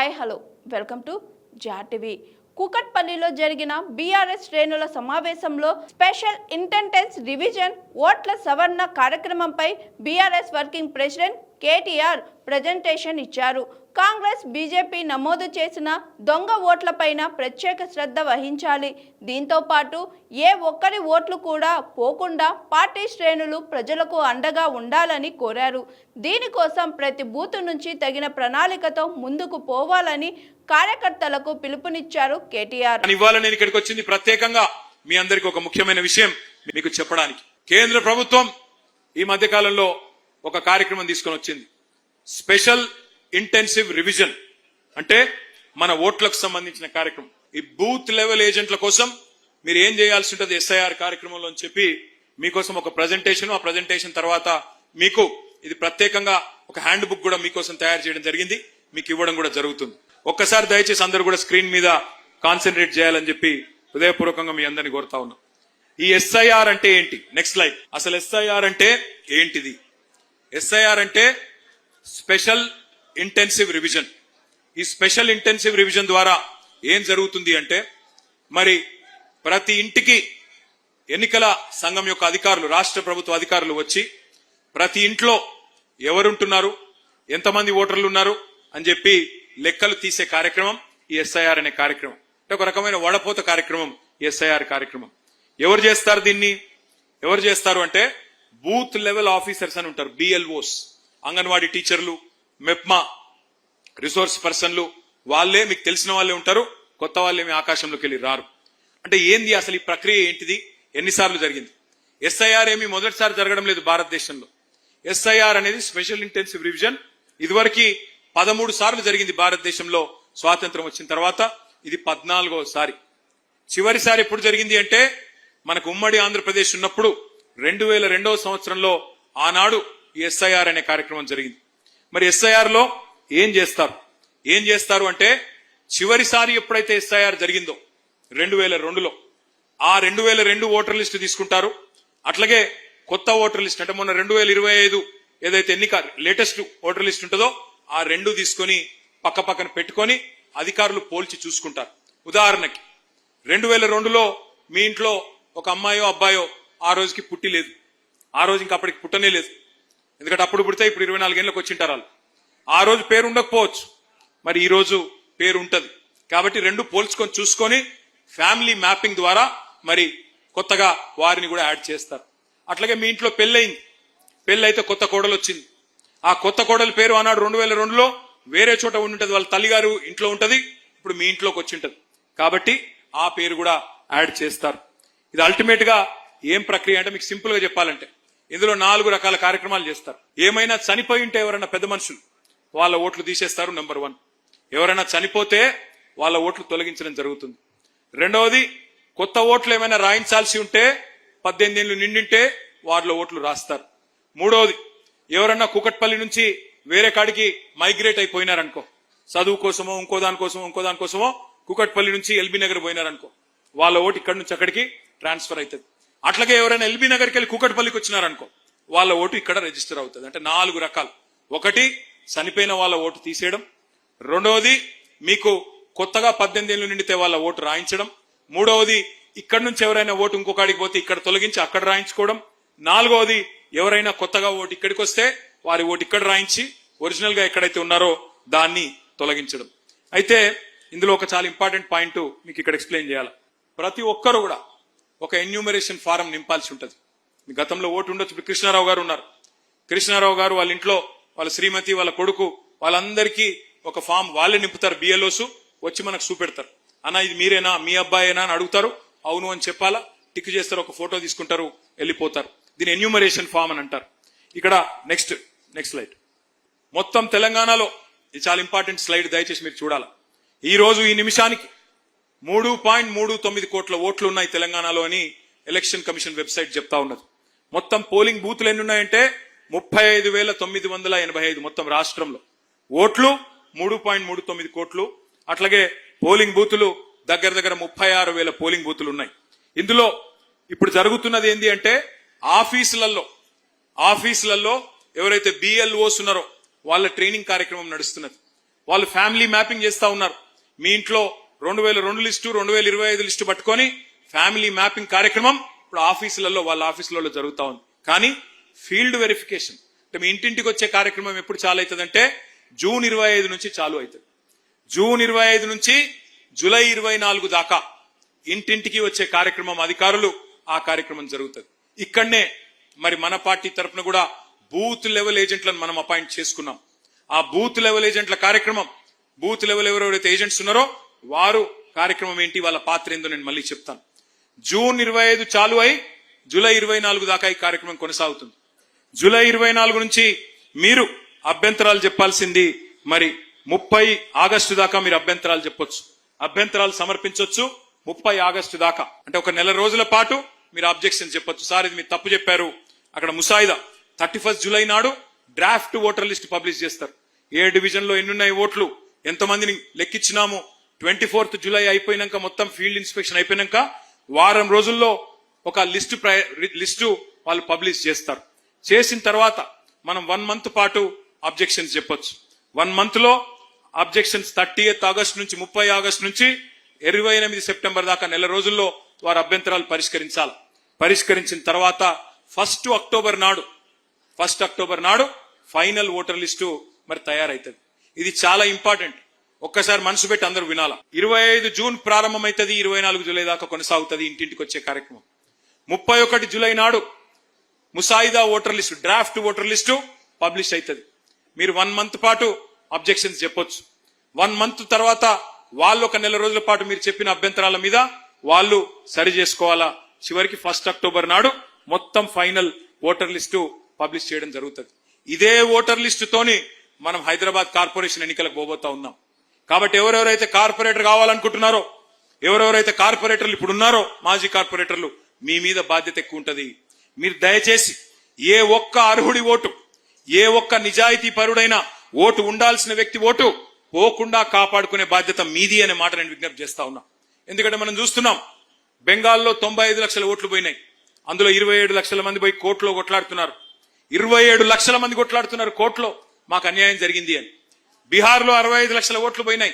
Hi hello welcome to జాటివి. కూకట్పల్లిలో జరిగిన బీఆర్ఎస్ శ్రేణుల సమావేశంలో స్పెషల్ ఇంటెన్సివ్ రివిజన్ ఓట్ల సవరణ కార్యక్రమంపై BRS working president KTR presentation ఇచ్చారు. కాంగ్రెస్ బీజేపీ నమోదు చేసిన దొంగ ఓట్లపైన ప్రత్యేక శ్రద్ధ వహించాలి. దీంతో పాటు ఏ ఒక్కరి ఓట్లు కూడా పోకుండా పార్టీ శ్రేణులు ప్రజలకు అండగా ఉండాలని కోరారు. దీనికోసం ప్రతి బూత్ నుంచి తగిన ప్రణాళికతో ముందుకు పోవాలని కార్యకర్తలకు పిలుపునిచ్చారు కేటీఆర్. ఇవాళ నేను ఇక్కడికి వచ్చింది ప్రత్యేకంగా మీ అందరికి ఒక ముఖ్యమైన విషయం మీకు చెప్పడానికి. కేంద్ర ప్రభుత్వం ఈ మధ్య కాలంలో ఒక కార్యక్రమం తీసుకొని వచ్చింది. స్పెషల్ ఇంటెన్సివ్ రివిజన్ అంటే మన ఓట్లకు సంబంధించిన కార్యక్రమం. ఈ బూత్ లెవెల్ ఏజెంట్ల కోసం మీరు ఏం చేయాల్సి ఉంటుంది ఎస్ఐఆర్ కార్యక్రమంలో అని చెప్పి మీకోసం ఒక ప్రజెంటేషన్, ఆ ప్రజెంటేషన్ తర్వాత మీకు ఇది ప్రత్యేకంగా ఒక హ్యాండ్ బుక్ కూడా మీకోసం తయారు చేయడం జరిగింది, మీకు ఇవ్వడం కూడా జరుగుతుంది. ఒక్కసారి దయచేసి అందరూ కూడా స్క్రీన్ మీద కాన్సన్ట్రేట్ చేయాలని చెప్పి హృదయపూర్వకంగా మీ అందరినీ కోరుతా ఉన్నాం. ఈ ఎస్ఐఆర్ అంటే ఏంటి? Next slide. అసలు ఎస్ఐఆర్ అంటే ఏంటిది? ఎస్ఐఆర్ అంటే స్పెషల్ ఇంటెన్సివ్ రివిజన్. ఈ స్పెషల్ ఇంటెన్సివ్ రివిజన్ ద్వారా ఏం జరుగుతుంది అంటే, మరి ప్రతి ఇంటికి ఎన్నికల సంఘం యొక్క అధికారులు, రాష్ట్ర ప్రభుత్వ అధికారులు వచ్చి ప్రతి ఇంట్లో ఎవరుంటున్నారు, ఎంతమంది ఓటర్లు ఉన్నారు అని చెప్పి లెక్కలు తీసే కార్యక్రమం ఈ ఎస్ఐఆర్ అనే కార్యక్రమం. అంటే ఒక రకమైన వడపోత కార్యక్రమం ఈ ఎస్ఐఆర్ కార్యక్రమం. ఎవరు చేస్తారు దీన్ని? ఎవరు చేస్తారు అంటే బూత్ లెవెల్ ఆఫీసర్స్ అని ఉంటారు, బిఎల్ఓస్, అంగన్వాడీ టీచర్లు, మెప్మా రిసోర్స్ పర్సన్లు. వాళ్ళే, మీకు తెలిసిన వాళ్ళే ఉంటారు, కొత్త వాళ్ళేమి ఆకాశంలోకి వెళ్ళి రారు. అంటే ఏంది అసలు ఈ ప్రక్రియ ఏంటిది, ఎన్నిసార్లు జరిగింది? ఎస్ఐఆర్ ఏమి మొదటిసారి జరగడం లేదు భారతదేశంలో. ఎస్ఐఆర్ అనేది స్పెషల్ ఇంటెన్సివ్ రివిజన్ ఇదివరకు 13 సార్లు జరిగింది భారతదేశంలో. స్వాతంత్రం వచ్చిన తర్వాత ఇది 14వ. చివరిసారి ఎప్పుడు జరిగింది అంటే మనకు ఉమ్మడి ఆంధ్రప్రదేశ్ ఉన్నప్పుడు 2002వ సంవత్సరంలో ఆనాడు ఈ ఎస్ఐఆర్ అనే కార్యక్రమం జరిగింది. మరి ఎస్ఐఆర్ లో ఏం చేస్తారు అంటే చివరిసారి ఎప్పుడైతే ఎస్ఐఆర్ జరిగిందో 2002లో ఆ 2002 ఓటర్ లిస్టు తీసుకుంటారు. అట్లాగే కొత్త ఓటర్ లిస్ట్ అంటే మొన్న 2025 ఏదైతే ఎన్నిక లేటెస్ట్ ఓటర్ లిస్ట్ ఉంటుందో ఆ రెండు తీసుకొని పక్క పక్కన పెట్టుకొని అధికారులు పోల్చి చూసుకుంటారు. ఉదాహరణకి 2002లో మీ ఇంట్లో ఒక అమ్మాయో అబ్బాయో ఆ రోజుకి పుట్టి లేదు, ఆ రోజు ఇంకా అప్పటికి పుట్టనే లేదు. ఎందుకంటే అప్పుడు పుడితే ఇప్పుడు 24 ఏళ్ళకి వచ్చింటారు వాళ్ళు. ఆ రోజు పేరు ఉండకపోవచ్చు, మరి ఈ రోజు పేరు ఉంటది. కాబట్టి రెండు పోల్చుకొని చూసుకొని ఫ్యామిలీ మ్యాపింగ్ ద్వారా మరి కొత్తగా వారిని కూడా యాడ్ చేస్తారు. అట్లాగే మీ ఇంట్లో పెళ్ళయింది, పెళ్ళైతే కొత్త కోడలు వచ్చింది. ఆ కొత్త కోడలి పేరు ఆనాడు 2002లో వేరే చోట ఉంటది, వాళ్ళ తల్లిగారు ఇంట్లో ఉంటది, ఇప్పుడు మీ ఇంట్లోకి వచ్చి ఉంటది. కాబట్టి ఆ పేరు కూడా యాడ్ చేస్తారు. ఇది అల్టిమేట్ గా ఏం ప్రక్రియ అంటే మీకు సింపుల్ గా చెప్పాలంటే ఇందులో 4 రకాల కార్యక్రమాలు చేస్తారు. ఏమైనా చనిపోయి ఉంటే ఎవరైనా పెద్ద మనుషులు వాళ్ళ ఓట్లు తీసేస్తారు, నెంబర్ 1. ఎవరైనా చనిపోతే వాళ్ళ ఓట్లు తొలగించడం జరుగుతుంది. రెండవది, కొత్త ఓట్లు ఏమైనా రాయించాల్సి ఉంటే 18 ఏళ్లు నిండింటే వారిలో ఓట్లు రాస్తారు. మూడవది, ఎవరన్నా కూకట్పల్లి నుంచి వేరే కాడికి మైగ్రేట్ అయిపోయినారనుకో, చదువు కోసమో ఇంకో దానికోసమో కూకట్పల్లి నుంచి ఎల్బీ నగర్ పోయినారనుకో, వాళ్ళ ఓటు ఇక్కడి నుంచి అక్కడికి ట్రాన్స్ఫర్ అవుతుంది. అట్లాగే ఎవరైనా ఎల్బీ నగర్కి వెళ్ళి కూకట్పల్లికి వచ్చినారనుకో, వాళ్ళ ఓటు ఇక్కడ రిజిస్టర్ అవుతుంది. అంటే 4 రకాలు. ఒకటి, చనిపోయిన వాళ్ళ ఓటు తీసేయడం. రెండవది, మీకు కొత్తగా 18 ఏళ్లు నిండితే వాళ్ళ ఓటు రాయించడం. మూడవది, ఇక్కడ నుంచి ఎవరైనా ఓటు ఇంకొకడికి పోతే ఇక్కడ తొలగించి అక్కడ రాయించుకోవడం. నాలుగవది, ఎవరైనా కొత్తగా ఓటు ఇక్కడికి వస్తే వారి ఓటు ఇక్కడ రాయించి ఒరిజినల్ గా ఎక్కడైతే ఉన్నారో దాన్ని తొలగించడం. అయితే ఇందులో ఒక చాలా ఇంపార్టెంట్ పాయింట్ మీకు ఇక్కడ ఎక్స్ప్లెయిన్ చేయాలి. ప్రతి ఒక్కరు కూడా ఒక ఎన్యూమరేషన్ ఫారం నింపాల్సి ఉంటుంది. మీ గతంలో ఓటు ఉండొచ్చు. ఇప్పుడు కృష్ణారావు గారు ఉన్నారు, కృష్ణారావు గారు వాళ్ళ ఇంట్లో వాళ్ళ శ్రీమతి, వాళ్ళ కొడుకు, వాళ్ళందరికీ ఒక ఫామ్ వాళ్ళే నింపుతారు. బిఎల్ఓస్ వచ్చి మనకు చూపెడతారు, అన్న ఇది మీరేనా, మీ అబ్బాయేనా అని అడుగుతారు. అవును అని చెప్పాలా, టిక్ చేస్తారు, ఒక ఫోటో తీసుకుంటారు, వెళ్ళిపోతారు. దీని ఎన్యూమరేషన్ ఫామ్ అని అంటారు. ఇక్కడ నెక్స్ట్ స్లైడ్. మొత్తం తెలంగాణలో ఇది చాలా ఇంపార్టెంట్ స్లైడ్, దయచేసి మీరు చూడాలి. ఈ రోజు ఈ నిమిషానికి 3.39 కోట్ల ఓట్లు ఉన్నాయి తెలంగాణలో అని ఎలక్షన్ కమిషన్ వెబ్సైట్ చెప్తా ఉన్నది. మొత్తం పోలింగ్ బూత్లు ఎన్ని ఉన్నాయంటే 35,985 మొత్తం రాష్ట్రంలో. ఓట్లు 3.39 కోట్లు. అట్లాగే పోలింగ్ బూతులు దగ్గర 36,000 పోలింగ్ బూతులు ఉన్నాయి. ఇందులో ఇప్పుడు జరుగుతున్నది ఏంటి అంటే ఆఫీసులలో ఎవరైతే బిఎల్ఓస్ ఉన్నారో వాళ్ళ ట్రైనింగ్ కార్యక్రమం నడుస్తున్నది. వాళ్ళు ఫ్యామిలీ మ్యాపింగ్ చేస్తా ఉన్నారు. మీ ఇంట్లో 2002 లిస్టు 2025 లిస్టు పట్టుకొని ఫ్యామిలీ మ్యాపింగ్ కార్యక్రమం ఇప్పుడు ఆఫీసులలో వాళ్ళ ఆఫీసులలో జరుగుతా ఉంది. కానీ ఫీల్డ్ వెరిఫికేషన్ అంటే మీ ఇంటింటికి వచ్చే కార్యక్రమం ఎప్పుడు చాలు అవుతుందంటే జూన్ 25 నుంచి చాలు అవుతుంది. జూన్ 25 నుంచి జూలై 24 దాకా ఇంటింటికి వచ్చే కార్యక్రమం అధికారులు ఆ కార్యక్రమం జరుగుతుంది. ఇక్కడనే మరి మన పార్టీ తరఫున కూడా బూత్ లెవెల్ ఏజెంట్లను మనం అపాయింట్ చేసుకున్నాం. ఆ బూత్ లెవెల్ ఏజెంట్ల కార్యక్రమం, బూత్ లెవెల్ ఎవరెవరైతే ఏజెంట్స్ ఉన్నారో వారు కార్యక్రమం ఏంటి, వాళ్ళ పాత్ర ఏందో నేను మళ్ళీ చెప్తాను. జూన్ 25 చాలు అయి జూలై 24 దాకా ఈ కార్యక్రమం కొనసాగుతుంది. జూలై 24 నుంచి మీరు అభ్యంతరాలు చెప్పాల్సింది మరి 30 ఆగస్టు దాకా మీరు అభ్యంతరాలు చెప్పొచ్చు, అభ్యంతరాలు సమర్పించవచ్చు 30 ఆగస్టు దాకా. అంటే ఒక నెల రోజుల పాటు మీరు అబ్జెక్షన్ చెప్పొచ్చు. సార్ ఇది మీరు తప్పు చెప్పారు. అక్కడ ముసాయిదా 31 జూలై నాడు డ్రాఫ్ట్ ఓటర్ లిస్ట్ పబ్లిష్ చేస్తారు. ఏ డివిజన్ లో ఎన్నున్నాయి ఓట్లు, ఎంతమందిని లెక్కించినాము. 24 జూలై అయిపోయినాక మొత్తం ఫీల్డ్ ఇన్స్పెక్షన్ అయిపోయినాక వారం రోజుల్లో ఒక లిస్టు వాళ్ళు పబ్లిష్ చేస్తారు. చేసిన తర్వాత మనం 1 మంత్ పాటు అబ్జెక్షన్స్ చెప్పొచ్చు. 1 మంత్ లో అబ్జెక్షన్స్ 30 ఆగస్టు నుంచి 30 ఆగస్టు నుంచి 28 సెప్టెంబర్ దాకా నెల రోజుల్లో వారి అభ్యంతరాలు పరిష్కరించాలి. పరిష్కరించిన తర్వాత 1 అక్టోబర్ నాడు ఫైనల్ ఓటర్ లిస్టు మరి తయారైతుంది. ఇది చాలా ఇంపార్టెంట్. ఒక్కసారి మనసు పెట్టి అందరూ వినాలా. 25 జూన్ ప్రారంభమైతుంది, 24 జూలై దాకా కొనసాగుతుంది ఇంటింటికి వచ్చే కార్యక్రమం. 31 జూలై నాడు ముసాయిదా voter list, draft voter list publish అవుతుంది. మీరు 1 మంత్ పాటు అబ్జెక్షన్స్ చెప్పొచ్చు. 1 మంత్ తర్వాత వాళ్ళు ఒక నెల రోజుల పాటు మీరు చెప్పిన అభ్యంతరాల మీద వాళ్ళు సరి చేసుకోవాలా. చివరికి 1 అక్టోబర్ నాడు మొత్తం ఫైనల్ ఓటర్ లిస్టు పబ్లిష్ చేయడం జరుగుతుంది. ఇదే ఓటర్ లిస్టుతోని మనం హైదరాబాద్ కార్పొరేషన్ ఎన్నికలకు పోబోతా ఉన్నాం. కాబట్టి ఎవరెవరైతే కార్పొరేటర్ కావాలనుకుంటున్నారో, ఎవరెవరైతే కార్పొరేటర్లు ఇప్పుడు ఉన్నారో మాజీ కార్పొరేటర్లు, మీ మీద బాధ్యత ఎక్కువ ఉంటుంది. మీరు దయచేసి ఏ ఒక్క అర్హుడి ఓటు, ఏ ఒక్క నిజాయితీ పరుడైన ఓటు, ఉండాల్సిన వ్యక్తి ఓటు పోకుండా కాపాడుకునే బాధ్యత మీది అనే మాట నేను విజ్ఞప్తి చేస్తా ఉన్నా. ఎందుకంటే మనం చూస్తున్నాం బెంగాల్లో 95 లక్షల ఓట్లు పోయినాయి. అందులో 27 లక్షల మంది పోయి కోర్టులో కొట్లాడుతున్నారు. 27 లక్షల మంది కొట్లాడుతున్నారు కోర్టులో మాకు అన్యాయం జరిగింది అని. బీహార్లో 65 లక్షల ఓట్లు పోయినాయి,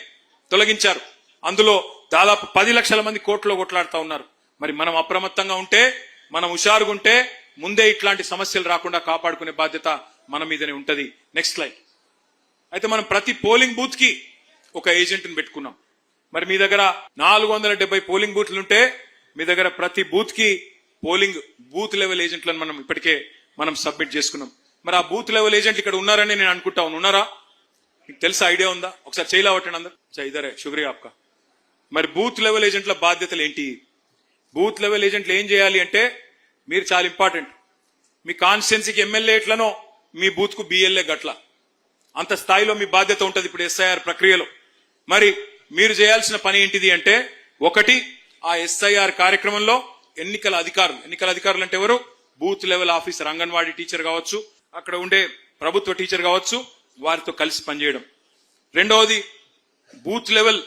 తొలగించారు. అందులో దాదాపు 10 లక్షల మంది కోర్టులో కొట్లాడుతూ ఉన్నారు. మరి మనం అప్రమత్తంగా ఉంటే, మనం హుషారుగా ఉంటే ముందే ఇట్లాంటి సమస్యలు రాకుండా కాపాడుకునే బాధ్యత మన మీదనే ఉంటది. Next slide. అయితే మనం ప్రతి పోలింగ్ బూత్ కి ఒక ఏజెంట్ ని పెట్టుకున్నాం. మరి మీ దగ్గర 470 పోలింగ్ బూత్లు ఉంటే మీ దగ్గర ప్రతి బూత్ కి బూత్ లెవెల్ ఏజెంట్లను మనం ఇప్పటికే సబ్మిట్ చేసుకున్నాం. మరి ఆ బూత్ లెవెల్ ఏజెంట్లు ఇక్కడ ఉన్నారని నేను అనుకుంటా ఉన్నారా? మీకు తెలుసా, ఐడియా ఉందా? ఒకసారి చేయలేవట్టండి అందరు. ఇదరే శుక్రియా ఆప్కా. మరి బూత్ లెవెల్ ఏజెంట్ల బాధ్యతలు ఏంటి? బూత్ లెవెల్ ఏజెంట్లు ఏం చేయాలి అంటే, మీరు చాలా ఇంపార్టెంట్. మీ కాన్స్టిట్యున్సీకి ఎమ్మెల్యే ఎట్లనో మీ బూత్ కు బిఎల్ఏ గట్ల అంత స్థాయిలో మీ బాధ్యత ఉంటుంది ఇప్పుడు ఎస్ఐఆర్ ప్రక్రియలో. మరి మీరు చేయాల్సిన పని ఏంటిది అంటే, ఒకటి ఆ ఎస్ఐఆర్ కార్యక్రమంలో ఎన్నికల అధికారులు అంటే ఎవరు? Booth level officer, anganwadi teacher కావచ్చు, అక్కడ ఉండే ప్రభుత్వ టీచర్ కావచ్చు, వారితో కలిసి పనిచేయడం. రెండవది బూత్ లెవెల్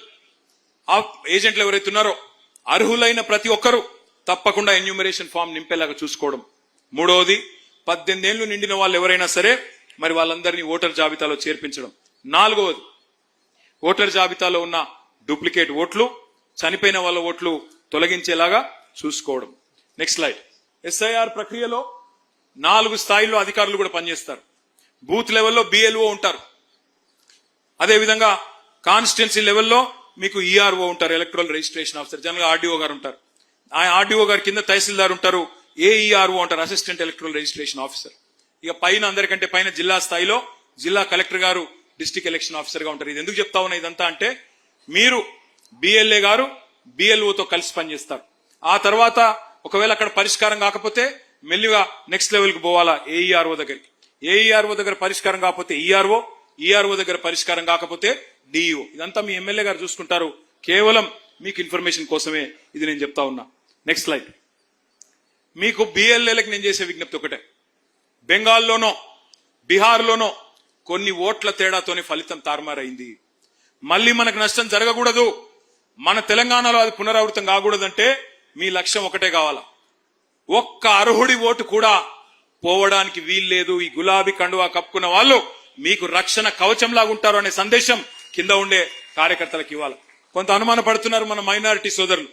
ఏజెంట్లు ఎవరైతే ఉన్నారో అర్హులైన ప్రతి ఒక్కరూ తప్పకుండా ఎన్యూమరేషన్ ఫామ్ నింపేలాగా చూసుకోవడం. మూడవది 18 ఏళ్లు నిండిన వాళ్ళు ఎవరైనా సరే మరి వాళ్ళందరినీ ఓటర్ జాబితాలో చేర్పించడం. నాలుగవది ఓటర్ జాబితాలో ఉన్న డూప్లికేట్ ఓట్లు, చనిపోయిన వాళ్ళ ఓట్లు తొలగించేలాగా చూసుకోవడం. Next slide. ఎస్ఐఆర్ ప్రక్రియలో 4 స్థాయిల్లో అధికారులు కూడా పనిచేస్తారు. బూత్ లెవెల్లో బిఎల్ఓ ఉంటారు. అదేవిధంగా కాన్స్టిట్యున్సీ లెవెల్లో మీకు ఈఆర్ఓ ఉంటారు, electoral registration officer. General RDO గారు ఉంటారు. ఆ ఆర్డీఓ గారి కింద తహసీల్దార్ ఉంటారు, ఏఈఆర్ఓ అంటారు, అసిస్టెంట్ ఎలక్టరల్ రిజిస్ట్రేషన్ ఆఫీసర్. ఇక పైన అందరికంటే పైన జిల్లా స్థాయిలో జిల్లా కలెక్టర్ గారు డిస్ట్రిక్ట్ ఎలక్షన్ ఆఫీసర్ గా ఉంటారు. ఇది ఎందుకు చెప్తా ఉన్నా ఇదంతా అంటే, మీరు బిఎల్ఏ గారు బిఎల్ఓతో కలిసి పనిచేస్తారు. ఆ తర్వాత ఒకవేళ అక్కడ పరిష్కారం కాకపోతే మెల్లిగా నెక్స్ట్ లెవెల్ కు పోవాలా ఏఈఆర్ఓ దగ్గరికి. ఏఈఆర్ఓ దగ్గర పరిష్కారం కాకపోతే ఈఆర్ఓ, ఈఆర్ఓ దగ్గర పరిష్కారం కాకపోతే డిఈఓ. ఇదంతా మీ ఎమ్మెల్యే గారు చూసుకుంటారు. కేవలం మీకు ఇన్ఫర్మేషన్ కోసమే ఇది నేను చెప్తా ఉన్నా. Next slide. మీకు బిఎల్ఏలకు నేను చేసే విజ్ఞప్తి ఒకటే. బెంగాల్లోనో బీహార్లోనో కొన్ని ఓట్ల తేడాతోనే ఫలితం తారుమారైంది. మళ్ళీ మనకు నష్టం జరగకూడదు, మన తెలంగాణలో అది పునరావృతం కాకూడదంటే మీ లక్ష్యం ఒకటే కావాలా, ఒక్క అర్హుడి ఓటు కూడా పోవడానికి వీల్లేదు. ఈ గులాబీ కండువా కప్పుకున్న వాళ్ళు మీకు రక్షణ కవచంలాగా ఉంటారు అనే సందేశం కింద ఉండే కార్యకర్తలకు ఇవ్వాలి. కొంత అనుమాన పడుతున్నారు మన మైనారిటీ సోదరులు,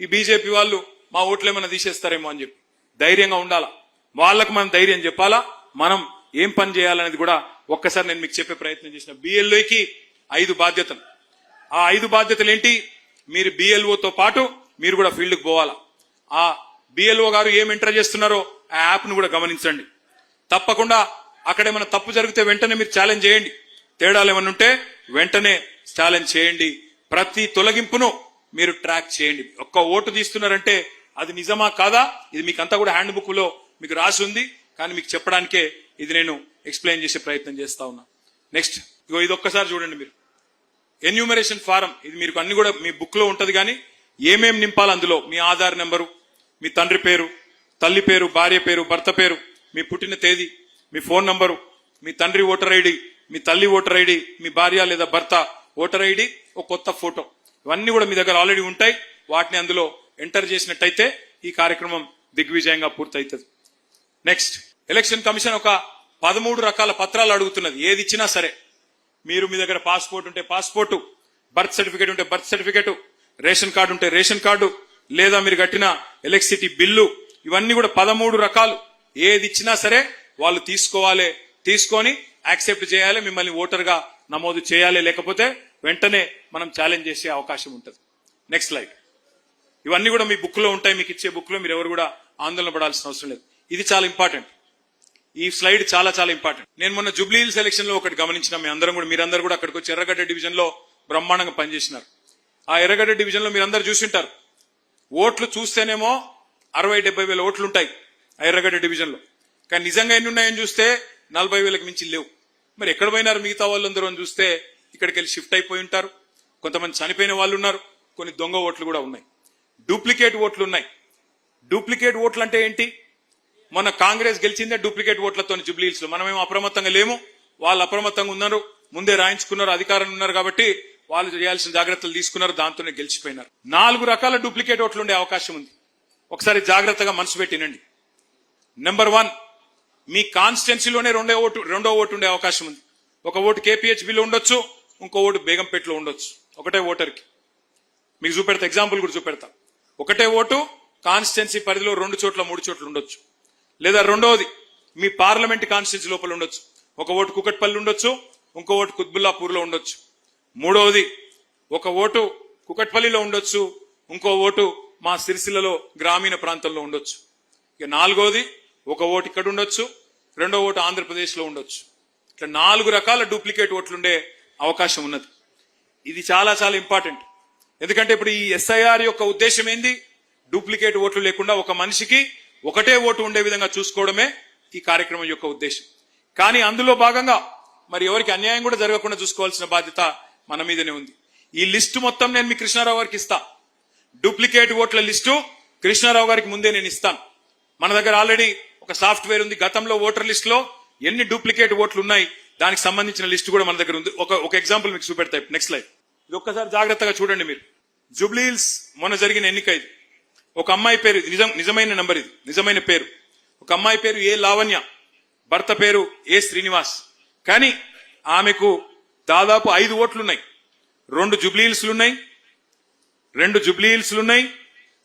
ఈ బీజేపీ వాళ్ళు మా ఓట్లు ఏమైనా తీసేస్తారేమో అని చెప్పి. ధైర్యంగా ఉండాలా, వాళ్ళకు మనం ధైర్యం చెప్పాలా, మనం ఏం పని చేయాలనేది కూడా ఒక్కసారి నేను మీకు చెప్పే ప్రయత్నం చేసిన. బిఎల్ఓకి 5 బాధ్యతలు. ఆ 5 బాధ్యతలు ఏంటి? మీరు బిఎల్ఓతో పాటు మీరు కూడా ఫీల్డ్కి పోవాలా. ఆ బిఎల్ఓ గారు ఏం ఎంటర్ చేస్తున్నారో ఆ యాప్ ను కూడా గమనించండి. తప్పకుండా అక్కడ ఏమైనా తప్పు జరిగితే వెంటనే మీరు ఛాలెంజ్ చేయండి. తేడాలు ఏమైనా ఉంటే వెంటనే ఛాలెంజ్ చేయండి. ప్రతి తొలగింపును మీరు ట్రాక్ చేయండి. ఒక్క ఓటు తీస్తున్నారంటే అది నిజమా కాదా, ఇది మీకు అంతా కూడా హ్యాండ్ బుక్ లో మీకు రాసి ఉంది, కానీ మీకు చెప్పడానికే ఇది నేను ఎక్స్ప్లెయిన్ చేసే ప్రయత్నం చేస్తా ఉన్నా. నెక్స్ట్ ఇది ఒక్కసారి చూడండి. మీరు ఎన్యూమరేషన్ ఫారం, ఇది మీరు అన్ని కూడా మీ బుక్ లో ఉంటది, కానీ ఏమేం నింపాలి అందులో మీ ఆధార్ నెంబరు, మీ తండ్రి పేరు, తల్లి పేరు, భార్య పేరు, భర్త పేరు, మీ పుట్టిన తేదీ, మీ ఫోన్ నంబరు, మీ తండ్రి ఓటర్ ఐడి, మీ తల్లి ఓటర్ ఐడి, మీ భార్య లేదా భర్త ఓటర్ ఐడి, ఒక కొత్త ఫోటో, ఇవన్నీ కూడా మీ దగ్గర ఆల్రెడీ ఉంటాయి. వాటిని అందులో ఎంటర్ చేసినట్టయితే ఈ కార్యక్రమం దిగ్విజయంగా పూర్తవుతుంది. నెక్స్ట్, ఎలక్షన్ కమిషన్ ఒక 13 రకాల పత్రాలు అడుగుతున్నది. ఏది ఇచ్చినా సరే, మీరు మీ దగ్గర పాస్పోర్ట్ ఉంటే పాస్పోర్టు, బర్త్ సర్టిఫికేట్ ఉంటే బర్త్ సర్టిఫికేట్, రేషన్ కార్డు ఉంటే రేషన్ కార్డు, లేదా మీరు కట్టిన ఎలక్ట్రిసిటీ బిల్లు, ఇవన్నీ కూడా 13 రకాలు. ఏది ఇచ్చినా సరే వాళ్ళు తీసుకోవాలి, తీసుకొని యాక్సెప్ట్ చేయాలి, మిమ్మల్ని ఓటర్ గా నమోదు చేయాలి, లేకపోతే వెంటనే మనం ఛాలెంజ్ చేసే అవకాశం ఉంటుంది. Next slide. ఇవన్నీ కూడా మీ బుక్ లో ఉంటాయి, మీకు ఇచ్చే బుక్ లో, మీరు ఎవరు కూడా ఆందోళన పడాల్సిన అవసరం లేదు. ఇది చాలా ఇంపార్టెంట్, ఈ స్లైడ్ చాలా చాలా ఇంపార్టెంట్. నేను మొన్న జూబ్లీ హిల్స్ ఎలక్షన్ లో ఒకటి గమనించిన, మీరందరూ కూడా అక్కడికి వచ్చి ఎర్రగడ్డ డివిజన్ లో బ్రహ్మాండంగా పనిచేసినారు. ఆ ఎర్రగడ్డ డివిజన్ లో మీరందరూ చూసింటారు, ఓట్లు చూస్తేనేమో 60-70 వేల ఓట్లు ఉంటాయి ఆ ఎర్రగడ్డ డివిజన్ లో, కానీ నిజంగా ఎన్ని ఉన్నాయని చూస్తే 40 వేలకు మించి లేవు. మరి ఎక్కడ పోయినారు మిగతా వాళ్ళందరూ అని చూస్తే ఇక్కడికి వెళ్ళి షిఫ్ట్ అయిపోయి ఉంటారు. కొంతమంది చనిపోయిన వాళ్ళు ఉన్నారు, కొన్ని దొంగ ఓట్లు కూడా ఉన్నాయి, డూప్లికేట్ ఓట్లు ఉన్నాయి. డూప్లికేట్ ఓట్లు అంటే ఏంటి? మొన్న కాంగ్రెస్ గెలిచిందే డూప్లికేట్ ఓట్లతో జూబ్లీ హిల్స్ లో. మనమేమో అప్రమత్తంగా లేము, వాళ్ళు అప్రమత్తంగా ఉన్నారు, ముందే రాయించుకున్నారు, అధికారంలో ఉన్నారు కాబట్టి వాళ్ళు చేయాల్సిన జాగ్రత్తలు తీసుకున్నారు, దాంతోనే గెలిచిపోయినారు. 4 రకాల డూప్లికేట్ ఓట్లు ఉండే అవకాశం ఉంది. ఒకసారి జాగ్రత్తగా మనసు పెట్టినండి. నెంబర్ 1, మీ కాన్స్టిట్యున్సీలోనే రెండో ఓటు ఉండే అవకాశం ఉంది. ఒక ఓటు కేపీహెచ్బిలో ఉండొచ్చు, ఇంకో ఓటు బేగంపేటలో ఉండొచ్చు. ఒకటే ఓటర్కి మీకు చూపెడతా, ఎగ్జాంపుల్ కూడా చూపెడతా. ఒకటే ఓటు కాన్స్టిట్యున్సీ పరిధిలో 2 చోట్ల 3 చోట్ల ఉండొచ్చు. లేదా రెండవది, మీ పార్లమెంట్ కాన్స్టిట్యున్సీ లోపల ఉండొచ్చు. ఒక ఓటు కుకట్పల్లి ఉండొచ్చు, ఇంకో ఓటు కుత్బుల్లాపూర్ లో ఉండొచ్చు. మూడవది, ఒక ఓటు కుకట్పల్లిలో ఉండొచ్చు, ఇంకో ఓటు మా సిరిసిల్లలో గ్రామీణ ప్రాంతంలో ఉండొచ్చు. ఇక 4వది, ఒక ఓటు ఇక్కడ ఉండొచ్చు, రెండో ఓటు ఆంధ్రప్రదేశ్ లో ఉండొచ్చు. ఇట్లా 4 రకాల డూప్లికేట్ ఓట్లుండే అవకాశం ఉన్నది. ఇది చాలా చాలా ఇంపార్టెంట్. ఎందుకంటే ఇప్పుడు ఈ ఎస్ఐఆర్ యొక్క ఉద్దేశం ఏంది? డూప్లికేట్ ఓట్లు లేకుండా ఒక మనిషికి ఒకటే ఓటు ఉండే విధంగా చూసుకోవడమే ఈ కార్యక్రమం యొక్క ఉద్దేశం. కానీ అందులో భాగంగా మరి ఎవరికి అన్యాయం కూడా జరగకుండా చూసుకోవాల్సిన బాధ్యత మన మీదనే ఉంది. ఈ లిస్టు మొత్తం నేను మీ కృష్ణారావు గారికి ఇస్తా. డూప్లికేట్ ఓట్ల లిస్టు కృష్ణారావు గారికి ముందే నేను ఇస్తాను. మన దగ్గర ఆల్రెడీ ఒక సాఫ్ట్వేర్ ఉంది. గతంలో ఓటర్ లిస్ట్ లో ఎన్ని డూప్లికేట్ ఓట్లు ఉన్నాయి దానికి సంబంధించిన లిస్టు కూడా మన దగ్గర ఉంది. ఒక ఎగ్జాంపుల్ మీకు చూపెడతాయి. Next slide. ఇది ఒక్కసారి జాగ్రత్తగా చూడండి. మీరు జూబ్లీ హిల్స్ మొన్న జరిగిన ఎన్నిక ఇది. ఒక అమ్మాయి పేరు, నిజమైన నంబర్, ఇది నిజమైన పేరు. ఒక అమ్మాయి పేరు ఏ లావణ్య, భర్త పేరు ఏ శ్రీనివాస్. కానీ ఆమెకు దాదాపు 5 ఓట్లున్నాయి. 2 జూబ్లీ హిల్స్లున్నాయి,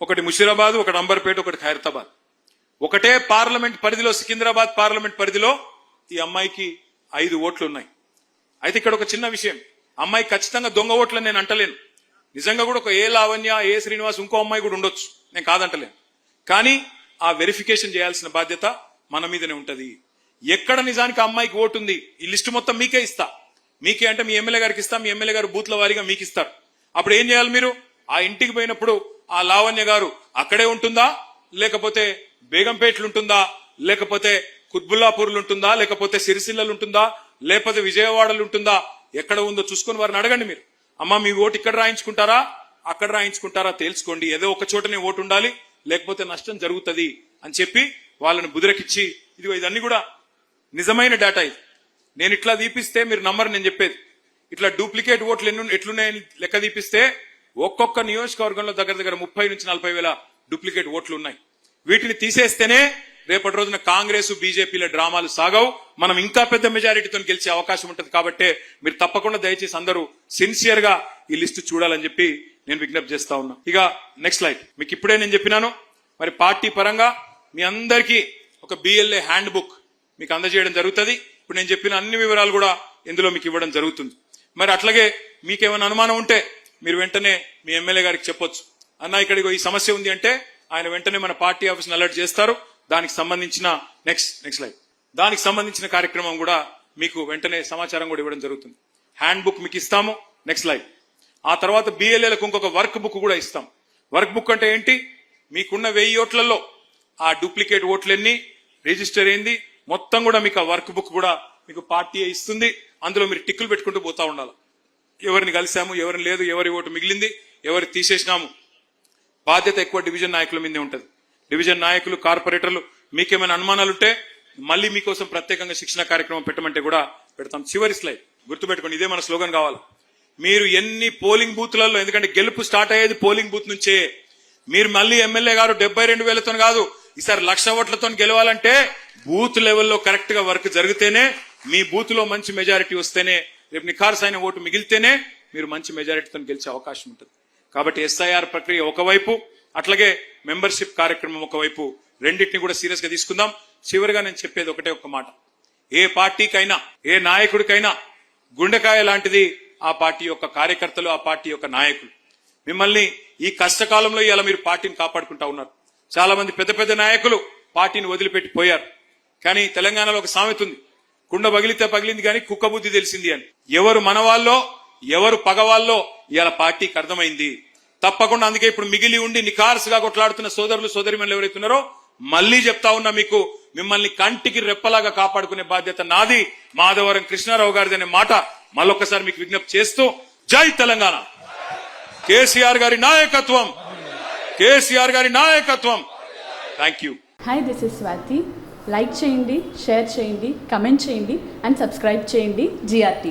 ఒకటి ముషీరాబాద్, ఒకటి అంబర్పేట, ఒకటి ఖైరతాబాద్. ఒకటే పార్లమెంట్ పరిధిలో, సికింద్రాబాద్ పార్లమెంట్ పరిధిలో ఈ అమ్మాయికి 5 ఓట్లున్నాయి. అయితే ఇక్కడ ఒక చిన్న విషయం, అమ్మాయి ఖచ్చితంగా దొంగ ఓట్లని నేను అంటలేను. నిజంగా కూడా ఒక ఏ లావణ్య, ఏ శ్రీనివాస్, ఇంకో అమ్మాయి కూడా ఉండొచ్చు, నేను కాదంటలేను. కానీ ఆ వెరిఫికేషన్ చేయాల్సిన బాధ్యత మన మీదనే ఉంటది. ఎక్కడ నిజానికి ఆ అమ్మాయికి ఓటు ఉంది, ఈ లిస్టు మొత్తం మీకే ఇస్తా. మీకే అంటే మీ ఎమ్మెల్యే గారికి ఇస్తా, మీ ఎమ్మెల్యే గారు బూత్ల వారీగా మీకు ఇస్తారు. అప్పుడు ఏం చేయాలి? మీరు ఆ ఇంటికి పోయినప్పుడు ఆ లావణ్య గారు అక్కడే ఉంటుందా, లేకపోతే బేగంపేటలు ఉంటుందా, లేకపోతే కుత్బుల్లాపూర్లు ఉంటుందా, లేకపోతే సిరిసిల్లలు ఉంటుందా, లేకపోతే విజయవాడలు ఉంటుందా, ఎక్కడ ఉందో చూసుకొని వారిని అడగండి. మీరు అమ్మా మీ ఓటు ఇక్కడ రాయించుకుంటారా, అక్కడ రాయించుకుంటారా తెలుసుకోండి. ఏదో ఒక చోటనే ఓటు ఉండాలి, లేకపోతే నష్టం జరుగుతుంది అని చెప్పి వాళ్ళని బుదిరకిచ్చి, ఇదన్నీ కూడా నిజమైన డేటా. ఇది నేను ఇట్లా దీపిస్తే మీరు నమ్మరు. నేను చెప్పేది ఇట్లా డూప్లికేట్ ఓట్లు ఎట్లున్నాయని లెక్క దీపిస్తే ఒక్కొక్క నియోజకవర్గంలో దగ్గర 30 నుంచి 40 వేల డూప్లికేట్ ఓట్లు ఉన్నాయి. వీటిని తీసేస్తేనే రేపటి రోజున కాంగ్రెస్ బీజేపీల డ్రామాలు సాగవు. మనం ఇంకా పెద్ద మెజారిటీతో గెలిచే అవకాశం ఉంటుంది. కాబట్టి మీరు తప్పకుండా దయచేసి అందరూ సిన్సియర్ గా ఈ లిస్టు చూడాలని చెప్పి నేను విజ్ఞప్తి చేస్తా ఉన్నా. ఇక నెక్స్ట్ స్లైడ్. మీకు ఇప్పుడే నేను చెప్పినాను, మరి పార్టీ పరంగా మీ అందరికీ ఒక బిఎల్ఏ హ్యాండ్ బుక్ మీకు అందజేయడం జరుగుతుంది. ఇప్పుడు నేను చెప్పిన అన్ని వివరాలు కూడా ఇందులో మీకు ఇవ్వడం జరుగుతుంది. మరి అట్లాగే మీకేమైనా అనుమానం ఉంటే మీరు వెంటనే మీ ఎమ్మెల్యే గారికి చెప్పొచ్చు, అన్న ఇక్కడికి ఈ సమస్య ఉంది అంటే ఆయన వెంటనే మన పార్టీ ఆఫీస్ అలర్ట్ చేస్తారు. దానికి సంబంధించిన నెక్స్ట్ స్లైడ్, దానికి సంబంధించిన కార్యక్రమం కూడా మీకు వెంటనే సమాచారం కూడా ఇవ్వడం జరుగుతుంది. హ్యాండ్ బుక్ మీకు ఇస్తాము. Next slide. ఆ తర్వాత బిఎల్ఏలకు ఇంకొక వర్క్ బుక్ కూడా ఇస్తాం. వర్క్ బుక్ అంటే ఏంటి, మీకున్న 1000 ఓట్లలో ఆ డూప్లికేట్ ఓట్లన్నీ రిజిస్టర్ అయింది మొత్తం కూడా మీకు ఆ వర్క్ బుక్ కూడా మీకు పార్టీ ఇస్తుంది. అందులో మీరు టిక్కులు పెట్టుకుంటూ పోతా ఉండాలి. ఎవరిని కలిసాము, ఎవరిని లేదు, ఎవరి ఓటు మిగిలింది, ఎవరు తీసేసినాము. బాధ్యత ఎక్కువ డివిజన్ నాయకుల మీదే ఉంటుంది. డివిజన్ నాయకులు, కార్పొరేటర్లు మీకేమైనా అనుమానాలు ఉంటే మళ్ళీ మీకోసం ప్రత్యేకంగా శిక్షణ కార్యక్రమం పెట్టమంటే కూడా పెడతాం. చివరి స్లైడ్ గుర్తుపెట్టుకోండి, ఇదే మన స్లోగన్ కావాలి. మీరు ఎన్ని పోలింగ్ బూత్లలో, ఎందుకంటే గెలుపు స్టార్ట్ అయ్యేది పోలింగ్ బూత్ నుంచే. మీరు మళ్ళీ ఎమ్మెల్యే గారు 72,000తో కాదు, ఈసారి 1,00,000 ఓట్లతో గెలవాలంటే బూత్ లెవెల్లో కరెక్ట్ గా వర్క్ జరిగితేనే, మీ బూత్ లో మంచి మెజారిటీ వస్తేనే, రేపు నిఖార్సైన ఓటు మిగిలితేనే మీరు మంచి మెజారిటీతో గెలిచే అవకాశం ఉంటుంది. కాబట్టి ఎస్ఐఆర్ ప్రక్రియ ఒకవైపు, అట్లాగే మెంబర్షిప్ కార్యక్రమం ఒకవైపు, రెండింటిని కూడా సీరియస్ గా తీసుకుందాం. చివరిగా నేను చెప్పేది ఒకటే ఒక మాట, ఏ పార్టీకైనా ఏ నాయకుడికైనా గుండెకాయ లాంటిది ఆ పార్టీ యొక్క కార్యకర్తలు, ఆ పార్టీ యొక్క నాయకులు. మిమ్మల్ని ఈ కష్టకాలంలో ఇలా మీరు పార్టీని కాపాడుకుంటా ఉన్నారు. చాలా మంది పెద్ద పెద్ద నాయకులు పార్టీని వదిలిపెట్టి పోయారు. కానీ తెలంగాణలో ఒక సామెత ఉంది, కుండ పగిలితే పగిలింది కానీ కుక్క బుద్ధి తెలిసింది అని. ఎవరు మనవాళ్ళో ఎవరు పగవాళ్ళో ఇవాళ పార్టీకి అర్థమైంది. తప్పకుండా అందుకే ఇప్పుడు మిగిలి ఉండి నిఖార్సుగా కొట్లాడుతున్న సోదరులు సోదరిమణులు ఎవరైతున్నారో మళ్లీ చెప్తా ఉన్నా, మీకు మిమ్మల్ని కంటికి రెప్పలాగా కాపాడుకునే బాధ్యత నాది, మాధవరం కృష్ణారావు గారిది అనే మాట మళ్ళొక్కసారి మీకు విజ్ఞప్తి చేస్తూ, జై తెలంగాణ, కేసీఆర్ గారి నాయకత్వం, కేసీఆర్ గారి నాయకత్వం. Thank you. Hi, this is Swathi. Like చేయండి, షేర్ చేయండి, కమెంట్ చేయండి అండ్ సబ్స్క్రైబ్ చేయండి GRTV.